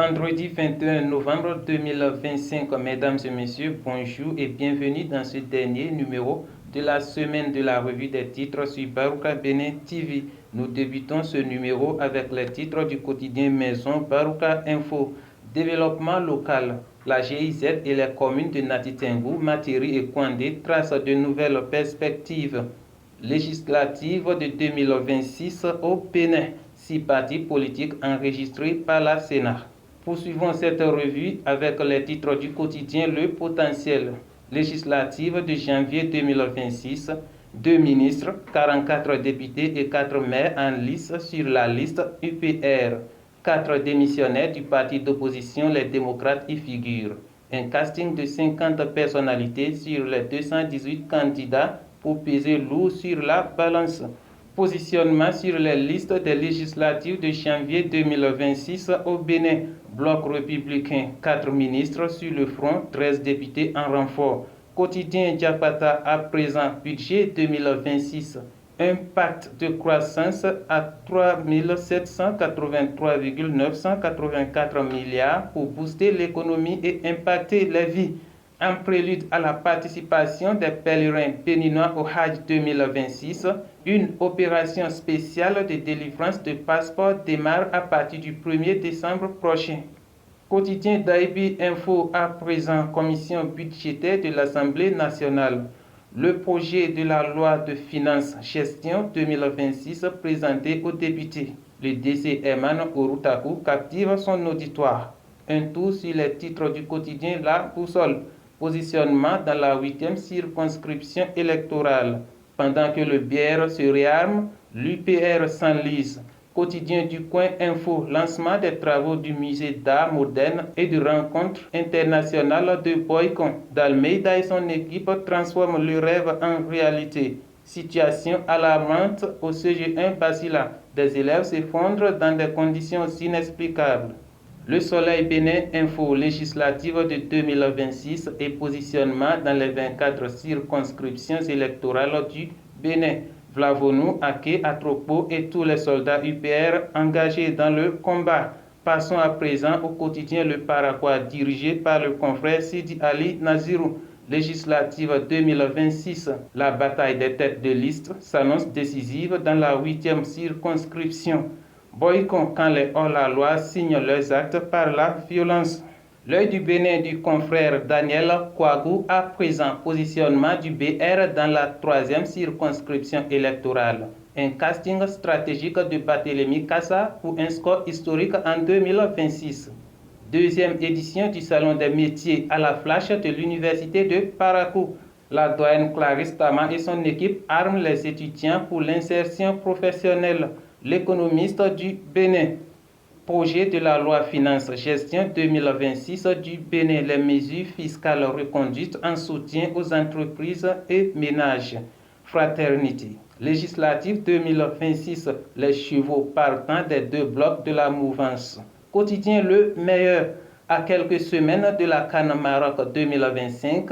Vendredi 21 novembre 2025, mesdames et messieurs, bonjour et bienvenue dans ce dernier numéro de la semaine de la revue des titres sur Baruka Bénin TV. Nous débutons ce numéro avec les titres du quotidien Maison Baruka Info. Développement local. La GIZ et les communes de Natitengou, Matiri et Kouandé tracent de nouvelles perspectives. Législative de 2026 au Bénin. 6 partis politiques enregistrés par la Sénat. Poursuivons cette revue avec les titres du quotidien Le Potentiel. Législative de janvier 2026, 2 ministres, 44 députés et 4 maires en lice sur la liste UPR. 4 démissionnaires du parti d'opposition Les Démocrates y figurent. Un casting de 50 personnalités sur les 218 candidats pour peser lourd sur la balance. Positionnement sur les listes des législatives de janvier 2026 au Bénin. Bloc républicain, 4 ministres sur le front, 13 députés en renfort. Quotidien Diapata à présent, budget 2026. Un pacte de croissance à 3 783,984 milliards pour booster l'économie et impacter les vies. En prélude à la participation des pèlerins béninois au Hajj 2026, une opération spéciale de délivrance de passeports démarre à partir du 1er décembre prochain. Quotidien d'Aïbi Info à présent, commission budgétaire de l'Assemblée nationale. Le projet de la loi de finances gestion 2026 présenté aux députés. Le DC Herman Orutaku captive son auditoire. Un tour sur les titres du quotidien La Boussole. Positionnement dans la 8e circonscription électorale. Pendant que le BR se réarme, l'UPR s'enlise. Quotidien du Coin Info, lancement des travaux du musée d'art moderne et de rencontres internationales de Boycon. D'Almeida et son équipe transforment le rêve en réalité. Situation alarmante au CG1 Basila. Des élèves s'effondrent dans des conditions inexplicables. Le Soleil Bénin Info législative de 2026 et positionnement dans les 24 circonscriptions électorales du Bénin. Vlavonou, Ake, Atropo et tous les soldats UPR engagés dans le combat. Passons à présent au quotidien Le Paraguay dirigé par le confrère Sidi Ali Nazirou. Législative 2026, la bataille des têtes de liste s'annonce décisive dans la 8e circonscription. Boycott quand les hors-la-loi signent leurs actes par la violence. L'œil du Bénin du confrère Daniel Kouagou à présent, positionnement du BR dans la 3e circonscription électorale. Un casting stratégique de Barthélémy Kassa pour un score historique en 2026. Deuxième édition du Salon des métiers à la flash de l'Université de Parakou. La doyenne Clarisse Tama et son équipe arment les étudiants pour l'insertion professionnelle. L'économiste du Bénin. Projet de la loi finance gestion 2026 du Bénin. Les mesures fiscales reconduites en soutien aux entreprises et ménages. Fraternité. Législative 2026. Les chevaux partant des 2 blocs de la mouvance. Quotidien Le Meilleur. À quelques semaines de la CAN Maroc 2025,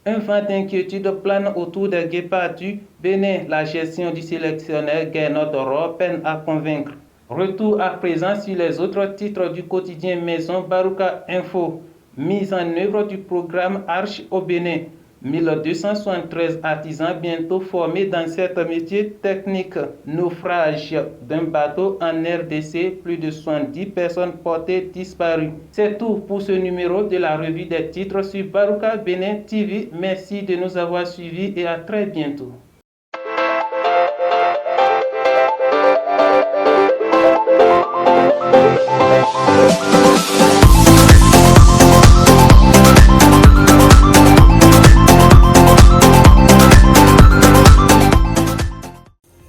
un vent d'inquiétude plane autour des guépards du Bénin. La gestion du sélectionneur Gernot Doro peine à convaincre. Retour à présent sur les autres titres du quotidien Maison Baruka Info. Mise en œuvre du programme Arche au Bénin. 1273 artisans bientôt formés dans cet métier technique. Naufrage d'un bateau en RDC, plus de 70 personnes portées disparues. C'est tout pour ce numéro de la revue des titres sur Baruka Bénin TV. Merci de nous avoir suivis et à très bientôt.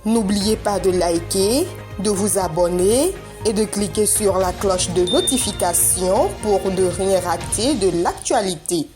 N'oubliez pas de liker, de vous abonner et de cliquer sur la cloche de notification pour ne rien rater de l'actualité.